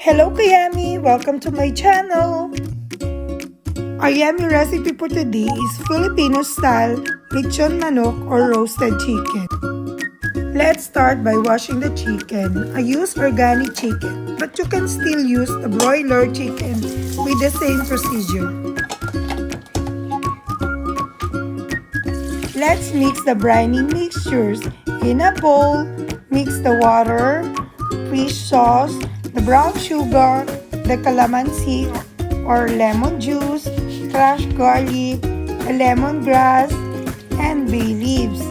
Hello Kayami! Welcome to my channel! Our yummy recipe for today is Filipino style Lechon Manok or roasted chicken. Let's start by washing the chicken. I use organic chicken, but you can still use the broiler chicken with the same procedure. Let's mix the briny mixtures in a bowl. Mix the water, fish sauce, the brown sugar, the calamansi or lemon juice, crushed garlic, the lemongrass, and bay leaves.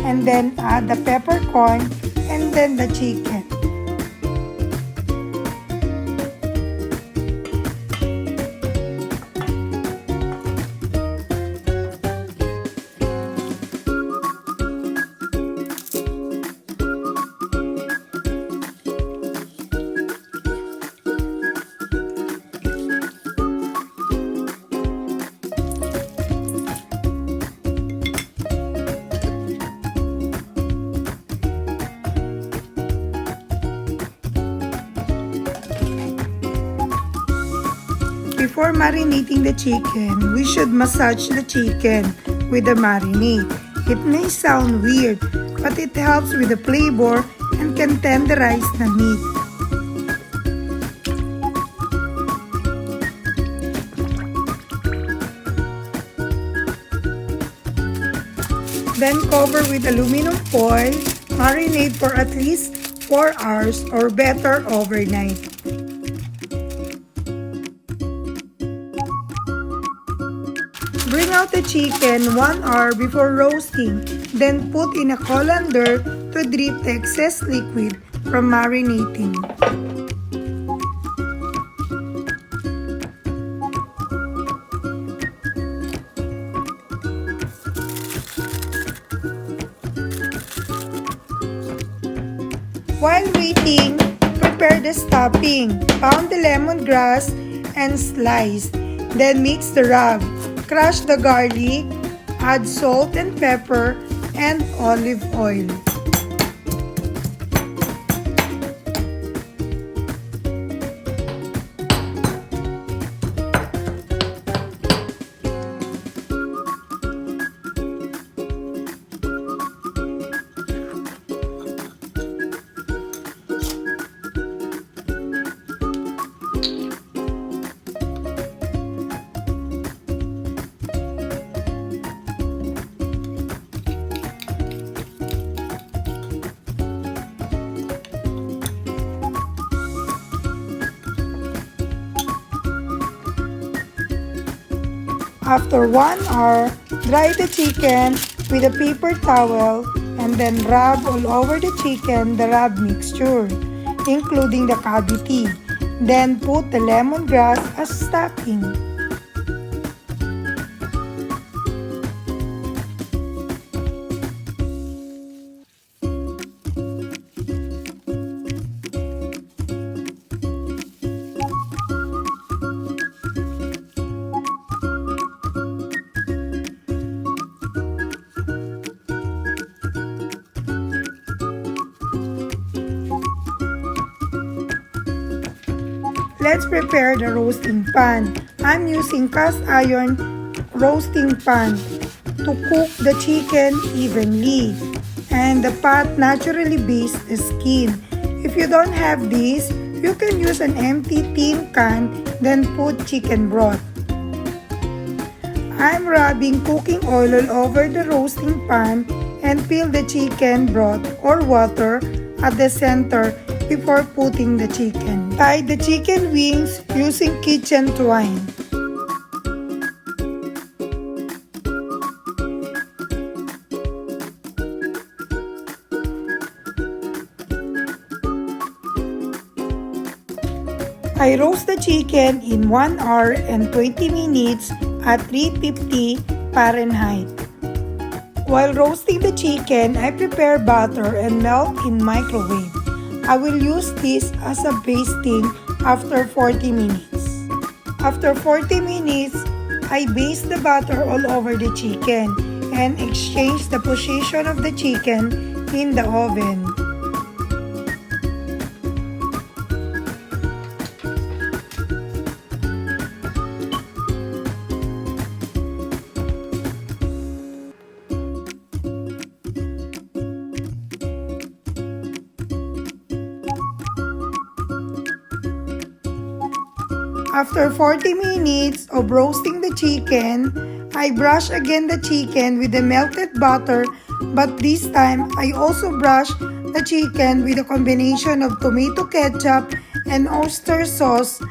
And then add the peppercorn and then the chicken. Before marinating the chicken, we should massage the chicken with the marinade. It may sound weird, but it helps with the flavor and can tenderize the meat. Then cover with aluminum foil, marinate for at least 4 hours or better overnight. Bring out the chicken 1 hour before roasting, then put in a colander to drip the excess liquid from marinating. While waiting, prepare the stuffing. Pound the lemongrass and slice. Then mix the rub. Crush the garlic, add salt and pepper, and olive oil. After 1 hour, dry the chicken with a paper towel and then rub all over the chicken the rub mixture, including the cavity. Then put the lemongrass as stuffing. Let's prepare the roasting pan. I'm using cast iron roasting pan to cook the chicken evenly. And the pot naturally bastes the skin. If you don't have this, you can use an empty tin can, then put chicken broth. I'm rubbing cooking oil all over the roasting pan and fill the chicken broth or water at the center before putting the chicken. Tie the chicken wings using kitchen twine. I roast the chicken in 1 hour and 20 minutes at 350 Fahrenheit. While roasting the chicken, I prepare butter and melt in microwave. I will use this as a basting after 40 minutes. After 40 minutes, I baste the butter all over the chicken and exchange the position of the chicken in the oven. After 40 minutes of roasting the chicken, I brush again the chicken with the melted butter, but this time I also brush the chicken with a combination of tomato ketchup and oyster sauce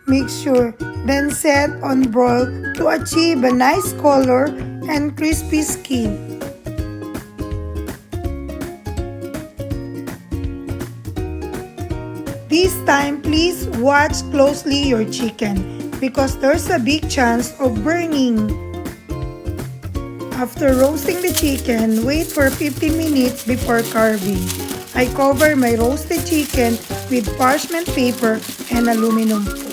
mixture, then set on broil to achieve a nice color and crispy skin. This time, please watch closely your chicken because there's a big chance of burning. After roasting the chicken, wait for 15 minutes before carving. I cover my roasted chicken with parchment paper and aluminum foil.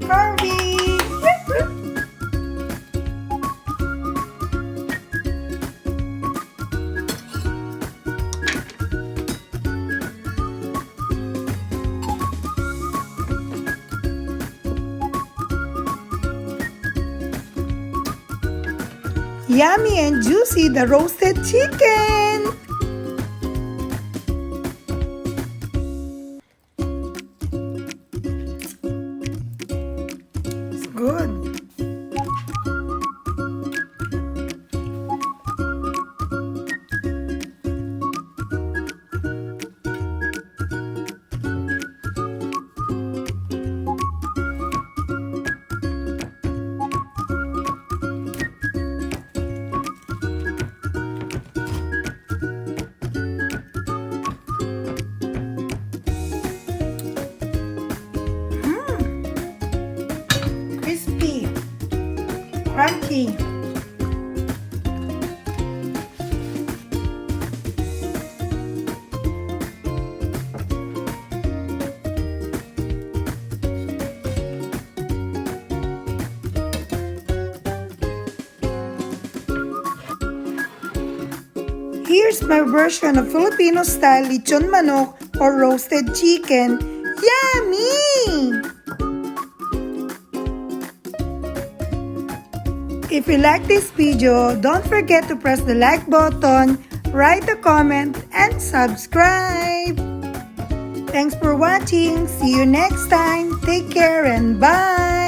Carving! Yummy and juicy the roasted chicken! It's good. Crispy, crunchy. Here's my version of Filipino style Lechon Manok or roasted chicken. Yummy! If you like this video, don't forget to press the like button, write a comment, and subscribe. Thanks for watching. See you next time. Take care and bye!